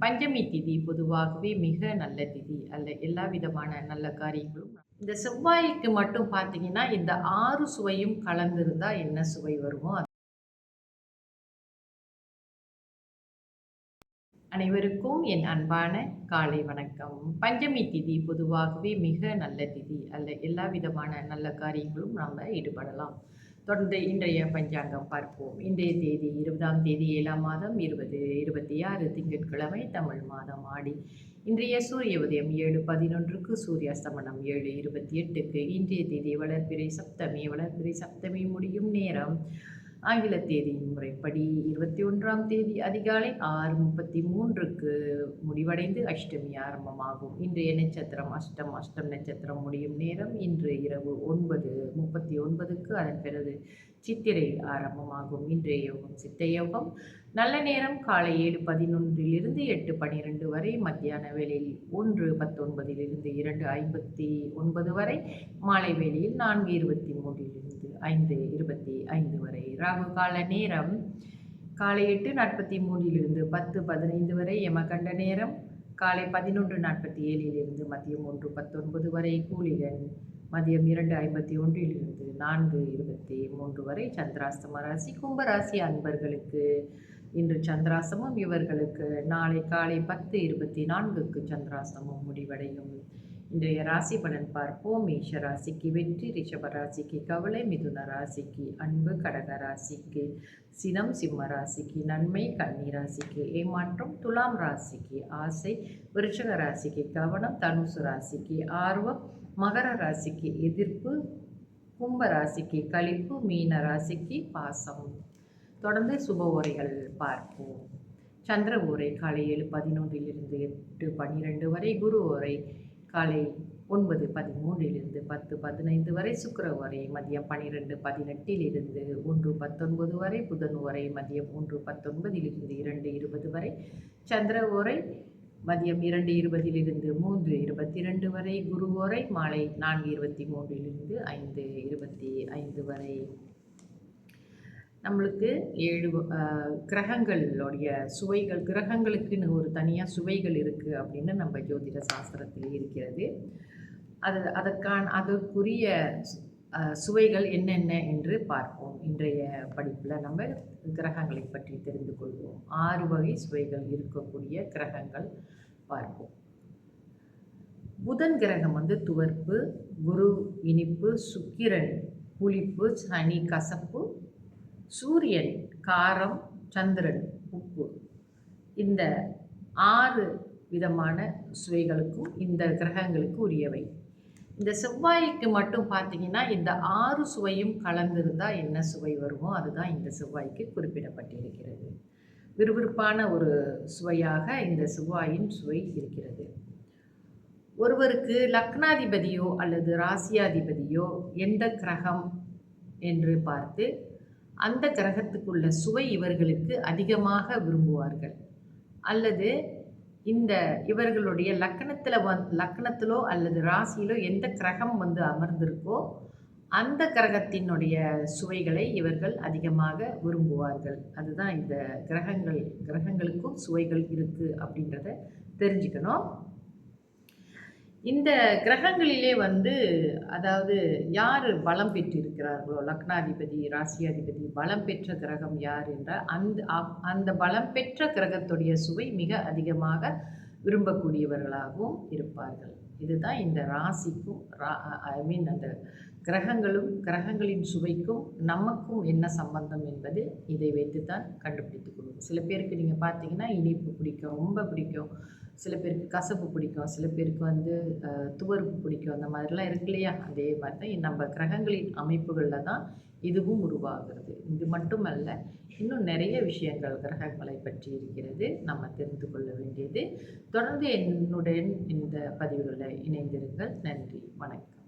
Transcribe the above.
பஞ்சமி திதி பொதுவாகவே மிக நல்ல திதி அல்ல. எல்லா விதமான நல்ல காரியங்களும் இந்த செவ்வாய்க்கு மட்டும் பார்த்தீங்கன்னா, இந்த 6 சுவையும் கலந்திருந்தா என்ன சுவை வருமோ அனைவருக்கும் என் அன்பான காலை வணக்கம். பஞ்சமி திதி பொதுவாகவே மிக நல்ல திதி அல்ல. எல்லா விதமான நல்ல காரியங்களும் நாம் ஈடுபடலாம். தொடர்ந்து இன்றைய பஞ்சாங்கம் பார்ப்போம். இன்றைய தேதி 20ஆம் தேதி 7ஆம் மாதம் 2026 திங்கட்கிழமை, தமிழ் மாதம் ஆடி. இன்றைய சூரிய உதயம் 7:11க்கு, சூரிய அஸ்தமனம் 7:28க்கு. இன்றைய தேதி வளர்பிறை சப்தமி. வளர்பிறை சப்தமி முடியும் நேரம் ஆங்கில தேதியின் முறைப்படி 21ஆம் தேதி அதிகாலை 6:33க்கு முடிவடைந்து அஷ்டமி ஆரம்பமாகும். இன்றைய நட்சத்திரம் அஷ்டம். அஷ்டம் நட்சத்திரம் முடியும் நேரம் இன்று இரவு 9:39க்கு. அதன் பிறகு சித்திரை ஆரம்பமாகும். இன்றைய யோகம் சித்த யோகம். நல்ல நேரம் காலை 7:11 8:12 வரை. மத்தியான வேளையில் 1:19 2:59 வரை. மாலை வேளையில் 4:23 5:25 வரை. ராகு கால நேரம் காலை 8:43 10:15 வரை. யமகண்ட நேரம் காலை 11:47 மதியம் 1:19 வரை. கூலிகன் மதியம் 2:51 4:23 வரை. சந்திராஸ்தம ராசி கும்பராசி அன்பர்களுக்கு இன்று சந்திராசமம். இவர்களுக்கு நாளை காலை 10:24க்கு சந்திராசமம் முடிவடையும். இன்றைய ராசி பலன் பார்ப்போம். மேஷ ராசிக்கு வெற்றி, ரிஷப ராசிக்கு கவலை, மிதுன ராசிக்கு அன்பு, கடக ராசிக்கு சினம், சிம்ம ராசிக்கு நன்மை, கன்னி ராசிக்கு ஏமாற்றம், துலாம் ராசிக்கு ஆசை, விருச்சிக ராசிக்கு கவனம், தனுசு ராசிக்கு ஆர்வம், மகர ராசிக்கு எதிர்ப்பு, கும்ப ராசிக்கு களிப்பு, மீன ராசிக்கு பாசம். தொடர்ந்து சுப உரைகள் பார்ப்போம். சந்திர உரை காலை 7:11 8:12 வரை. குரு உரை காலை 9:13 10:15 வரை. சுக்கிர உரை மதியம் 12:18 1:19 வரை. புதன் உரை மதியம் 1:19 2:20 வரை. சந்திர உரை மதியம் 2:20 3:22 வரை. குரு உரை மாலை 4:23 5:25 வரை. நம்மளுக்கு 7 கிரகங்களுடைய சுவைகள், கிரகங்களுக்குன்னு ஒரு தனியாக சுவைகள் இருக்குது அப்படின்னு நம்ம ஜோதிட சாஸ்திரத்தில் இருக்கிறது. அதற்குரிய சுவைகள் என்னென்ன என்று பார்ப்போம். இன்றைய படிப்பில் நம்ம கிரகங்களை பற்றி தெரிந்து கொள்வோம். 6 வகை சுவைகள் இருக்கக்கூடிய கிரகங்கள் பார்ப்போம். புதன் கிரகம் துவர்ப்பு, குரு இனிப்பு, சுக்கிரன் புளிப்பு, சனி கசப்பு, சூரியன் காரம், சந்திரன் உப்பு. இந்த 6 விதமான சுவைகளுக்கும் இந்த கிரகங்களுக்கு உரியவை. இந்த செவ்வாய்க்கு மட்டும் பார்த்தீங்கன்னா, இந்த 6 சுவையும் கலந்திருந்தால் என்ன சுவை வருமோ அதுதான் இந்த செவ்வாய்க்கு குறிப்பிடப்பட்டிருக்கிறது. விறுவிறுப்பான ஒரு சுவையாக இந்த செவ்வாயின் சுவை இருக்கிறது. ஒருவருக்கு லக்னாதிபதியோ அல்லது ராசியாதிபதியோ எந்த கிரகம் என்று பார்த்து அந்த கிரகத்துக்குள்ள சுவை இவர்களுக்கு அதிகமாக விரும்புவார்கள். அல்லது இந்த இவர்களுடைய லக்கணத்திலோ அல்லது ராசியிலோ எந்த கிரகம் அமர்ந்திருக்கோ அந்த கிரகத்தினுடைய சுவைகளை இவர்கள் அதிகமாக விரும்புவார்கள். அதுதான் இந்த கிரகங்களுக்கும் சுவைகள் இருக்குது அப்படின்றத தெரிஞ்சுக்கணும். இந்த கிரகங்களிலே அதாவது யார் பலம் பெற்றிருக்கிறார்களோ, லக்னாதிபதி ராசியாதிபதி பலம் பெற்ற கிரகம் யார் என்றால் அந்த பலம் பெற்ற கிரகத்துடைய சுவை மிக அதிகமாக விரும்பக்கூடியவர்களாகவும் இருப்பார்கள். இதுதான் இந்த ராசிக்கும் அந்த கிரகங்களின் சுவைக்கும் நமக்கும் என்ன சம்பந்தம் என்பது இதை வைத்துத்தான் கண்டுபிடித்துக் கொள்வோம். சில பேருக்கு நீங்கள் பார்த்தீங்கன்னா இனிப்பு பிடிக்கும், ரொம்ப பிடிக்கும். சில பேருக்கு கசப்பு பிடிக்கும், சில பேருக்கு துவர்ப்பு பிடிக்கும். அந்த மாதிரிலாம் இருக்கு இல்லையா? அதே மாதிரி தான் நம்ம கிரகங்களின் அமைப்புகளில் தான் இதுவும் உருவாகிறது. இது மட்டுமல்ல, இன்னும் நிறைய விஷயங்கள் கிரகங்களை பற்றி இருக்கிறது நம்ம தெரிந்து கொள்ள வேண்டியது. தொடர்ந்து என்னுடன் இந்த பதிவுகளில் இணைந்திருங்கள். நன்றி, வணக்கம்.